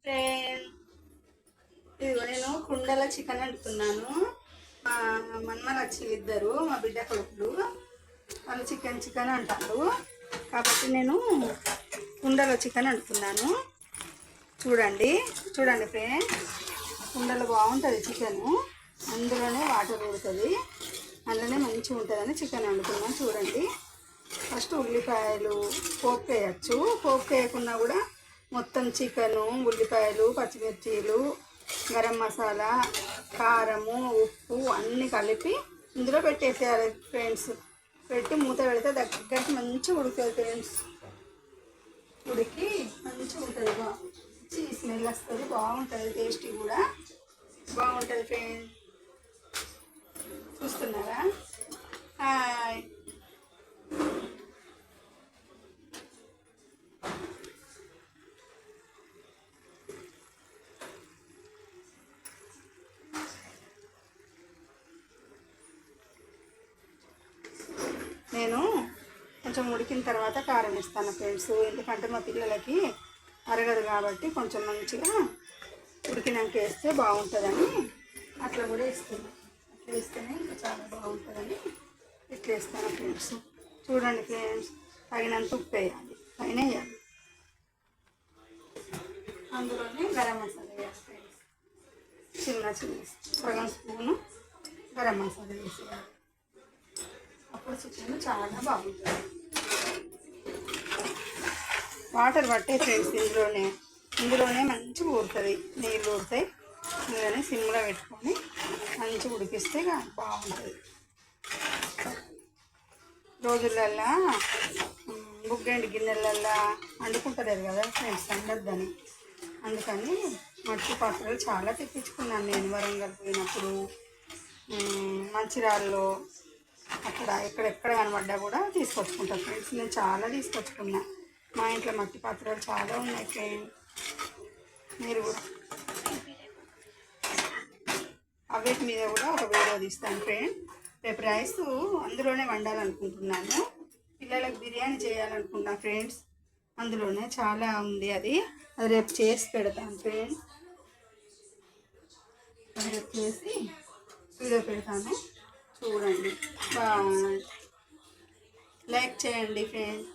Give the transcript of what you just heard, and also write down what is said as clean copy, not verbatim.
Friend, ఇదిగో నేను కుండల చికెన్ వండుతున్నాను. మా మన్మలు వచ్చి ఇద్దరు మా బిడ్డ కొడుకులు వాళ్ళు చికెన్ అంటారు. కాబట్టి నేను కుండల చికెన్ వండుతున్నాను. చూడండి ఫ్రెండ్, కుండలు బాగుంటుంది చికెను. అందులోనే వాటర్ ఉడుతుంది, అందులోనే మంచిగా ఉంటుందని చికెన్ వండుతున్నాను. చూడండి, ఫస్ట్ ఉల్లిపాయలు పోపు వేయచ్చు. పోపు వేయకుండా కూడా మొత్తం చికెను, ఉల్లిపాయలు, పచ్చిమిర్చీలు, గరం మసాలా, కారము, ఉప్పు అన్నీ కలిపి ఇందులో పెట్టేసేయాలి ఫ్రెండ్స్. పెట్టి మూత పెడితే దగ్గరికి మంచిగా ఉడుకుతుంది ఫ్రెండ్స్. ఉడికి మంచిగా ఉంటుంది, మంచి స్మెల్ వస్తుంది, బాగుంటుంది, టేస్టీ కూడా బాగుంటుంది ఫ్రెండ్స్. చూస్తున్నారా? హాయ్. నేను కొంచెం ఉడికిన తర్వాత కారం వేస్తాను ఫ్రెండ్స్, ఎందుకంటే మా పిల్లలకి అరగదు కాబట్టి కొంచెం మంచిగా ఉడికినాక వేస్తే బాగుంటుందని అట్లా కూడా వేస్తున్నాను. అట్లా వేస్తేనే ఇంకా చాలా బాగుంటుందని ఇట్లా వేస్తాను ఫ్రెండ్స్. చూడండి ఫ్రెండ్స్, తగినంత ఉప్పు వేయాలి, పైన వేయాలి. అందులోనే గరం మసాలా వేయాలి ఫ్రెండ్స్. చిన్న సగం స్పూను గరం మసాలా వేసేయాలి. అప్పుడు చికెన్ చాలా బాగుంటుంది. వాటర్ పట్టే ఫ్రెండ్స్ ఇందులోనే మంచిగా ఊరుతుంది, నీళ్ళు ఊరుతాయి. ఇందులోనే సిమ్లో పెట్టుకొని మంచిగా ఉడికిస్తే బాగుంటుంది. రోజులల్లా బుగ్గండి గిన్నెలల్లా వండుకుంటలేదు కదా ఫ్రెండ్స్, వండొద్దని. అందుకని మట్టి పాత్రలు చాలా తెప్పించుకున్నాను నేను. వరంగల్ పోయినప్పుడు, మంచిర్యాలలో, అక్కడ ఎక్కడెక్కడ కనబడ్డా కూడా తీసుకొచ్చుకుంటాను ఫ్రెండ్స్. నేను చాలా తీసుకొచ్చుకున్నా. మా ఇంట్లో మట్టి పాత్రలు చాలా ఉన్నాయి ఫ్రెండ్. మీరు కూడా అవిటి మీద కూడా ఒక వీడియో తీస్తాను ఫ్రెండ్. రేపు రైస్ అందులోనే వండాలనుకుంటున్నాను. పిల్లలకు బిర్యానీ చేయాలనుకున్నాను ఫ్రెండ్స్. అందులోనే చాలా ఉంది, అది రేపు చేసి పెడతాను ఫ్రెండ్స్. రేపు చేసి వీడియో పెడతాను, చూడండి. లైక్ చేయండి ఫ్రెండ్స్.